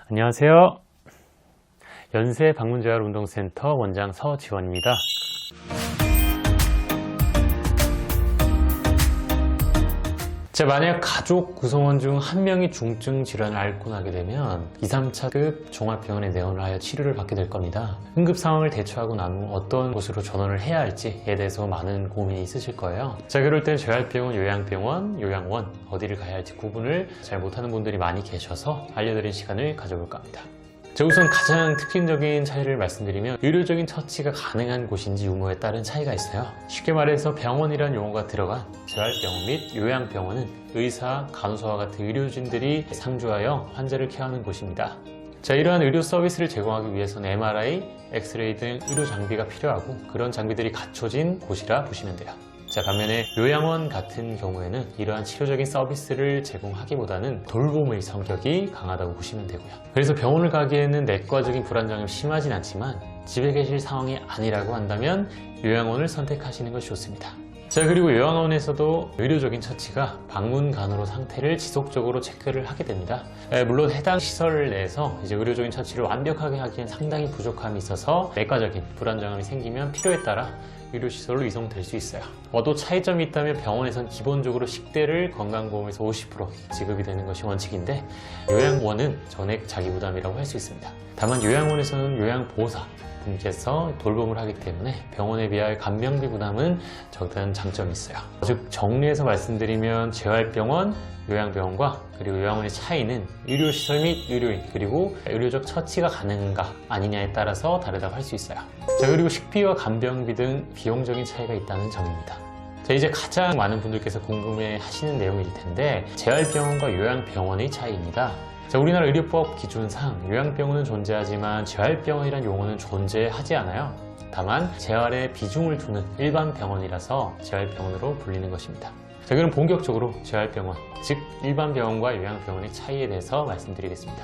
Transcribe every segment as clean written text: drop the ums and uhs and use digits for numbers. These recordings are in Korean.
안녕하세요. 연세방문재활운동센터 원장 서지원입니다. 만약 가족 구성원 중 한 명이 중증 질환을 앓고 나게 되면 2, 3차급 종합병원에 내원을 하여 치료를 받게 될 겁니다. 응급 상황을 대처하고 난 후 어떤 곳으로 전원을 해야 할지에 대해서 많은 고민이 있으실 거예요. 그럴 때 재활병원, 요양병원, 요양원 어디를 가야 할지 구분을 잘 못하는 분들이 많이 계셔서 알려드릴 시간을 가져볼까 합니다. 우선 가장 특징적인 차이를 말씀드리면 의료적인 처치가 가능한 곳인지 유무에 따른 차이가 있어요. 쉽게 말해서 병원이란 용어가 들어간 재활병원 및 요양병원은 의사, 간호사와 같은 의료진들이 상주하여 환자를 케어하는 곳입니다. 이러한 의료 서비스를 제공하기 위해서는 MRI, 엑스레이 등 의료 장비가 필요하고 그런 장비들이 갖춰진 곳이라 보시면 돼요. 반면에 요양원 같은 경우에는 이러한 치료적인 서비스를 제공하기보다는 돌봄의 성격이 강하다고 보시면 되고요. 그래서 병원을 가기에는 내과적인 불안정함이 심하진 않지만 집에 계실 상황이 아니라고 한다면 요양원을 선택하시는 것이 좋습니다. 그리고 요양원에서도 의료적인 처치가 방문간으로 상태를 지속적으로 체크를 하게 됩니다. 물론 해당 시설 내에서 의료적인 처치를 완벽하게 하기엔 상당히 부족함이 있어서 내과적인 불안정함이 생기면 필요에 따라 의료시설로 이송될 수 있어요. 또 차이점이 있다면 병원에선 기본적으로 식대를 건강보험에서 50% 지급이 되는 것이 원칙인데 요양원은 전액 자기부담이라고 할 수 있습니다. 다만 요양원에서는 요양보호사 분께서 돌봄을 하기 때문에 병원에 비하여 간병비 부담은 적다는 장점이 있어요. 정리해서 말씀드리면 재활병원, 요양병원과 그리고 요양원의 차이는 의료시설 및 의료인 그리고 의료적 처치가 가능한가 아니냐에 따라서 다르다고 할 수 있어요. 그리고 식비와 간병비 등 비용적인 차이가 있다는 점입니다. 이제 가장 많은 분들께서 궁금해 하시는 내용일 텐데 재활병원과 요양병원의 차이입니다. 우리나라 의료법 기준상 요양병원은 존재하지만 재활병원이란 용어는 존재하지 않아요. 다만 재활에 비중을 두는 일반 병원이라서 재활병원으로 불리는 것입니다. 그럼 본격적으로 재활병원, 즉 일반 병원과 요양병원의 차이에 대해서 말씀드리겠습니다.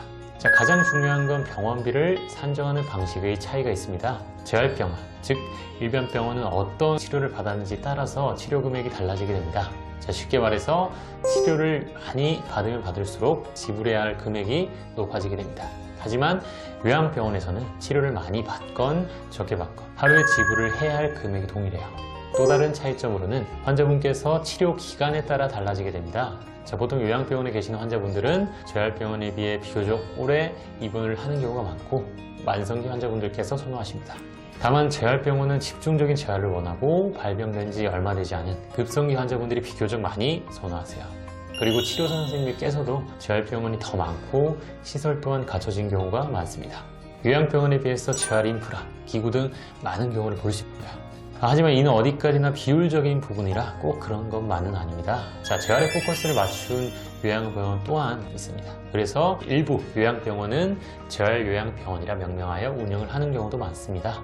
가장 중요한 건 병원비를 산정하는 방식의 차이가 있습니다. 재활병원, 즉 일반 병원은 어떤 치료를 받았는지 따라서 치료 금액이 달라지게 됩니다. 쉽게 말해서 치료를 많이 받으면 받을수록 지불해야 할 금액이 높아지게 됩니다. 하지만 요양병원에서는 치료를 많이 받건 적게 받건 하루에 지불을 해야 할 금액이 동일해요. 또 다른 차이점으로는 환자분께서 치료 기간에 따라 달라지게 됩니다. 보통 요양병원에 계시는 환자분들은 재활병원에 비해 비교적 오래 입원을 하는 경우가 많고 만성기 환자분들께서 선호하십니다. 다만 재활병원은 집중적인 재활을 원하고 발병된 지 얼마 되지 않은 급성기 환자분들이 비교적 많이 선호하세요. 그리고 치료사 선생님께서도 재활병원이 더 많고 시설 또한 갖춰진 경우가 많습니다. 요양병원에 비해서 재활 인프라, 기구 등 많은 경우를 볼 수 있고요. 하지만 이는 어디까지나 비율적인 부분이라 꼭 그런 것만은 아닙니다. 재활에 포커스를 맞춘 요양병원 또한 있습니다. 그래서 일부 요양병원은 재활요양병원이라 명명하여 운영을 하는 경우도 많습니다.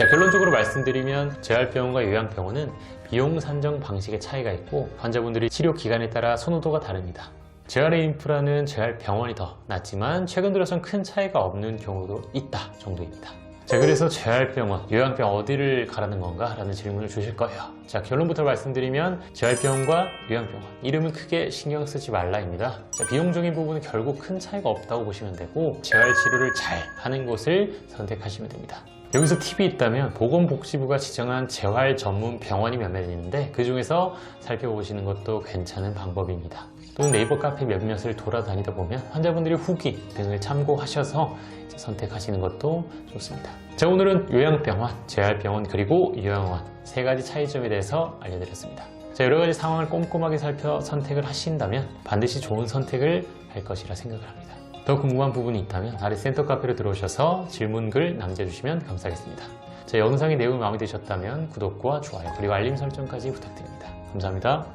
결론적으로 말씀드리면 재활병원과 요양병원은 비용 산정 방식의 차이가 있고 환자분들이 치료 기간에 따라 선호도가 다릅니다. 재활의 인프라는 재활병원이 더 낫지만 최근 들어선 큰 차이가 없는 경우도 있다 정도입니다. 그래서 재활병원, 요양병원 어디를 가라는 건가? 라는 질문을 주실 거예요. 결론부터 말씀드리면 재활병원과 요양병원 이름은 크게 신경 쓰지 말라입니다. 비용적인 부분은 결국 큰 차이가 없다고 보시면 되고 재활치료를 잘 하는 곳을 선택하시면 됩니다. 여기서 팁이 있다면 보건복지부가 지정한 재활 전문 병원이 몇몇 있는데 그 중에서 살펴보시는 것도 괜찮은 방법입니다. 또는 네이버 카페 몇몇을 돌아다니다 보면 환자분들의 후기 등을 참고하셔서 선택하시는 것도 좋습니다. 오늘은 요양병원, 재활병원 그리고 요양원 세 가지 차이점에 대해서 알려드렸습니다. 여러 가지 상황을 꼼꼼하게 살펴 선택을 하신다면 반드시 좋은 선택을 할 것이라 생각을 합니다. 더 궁금한 부분이 있다면 아래 센터 카페로 들어오셔서 질문글 남겨주시면 감사하겠습니다. 영상의 내용이 마음에 드셨다면 구독과 좋아요 그리고 알림 설정까지 부탁드립니다. 감사합니다.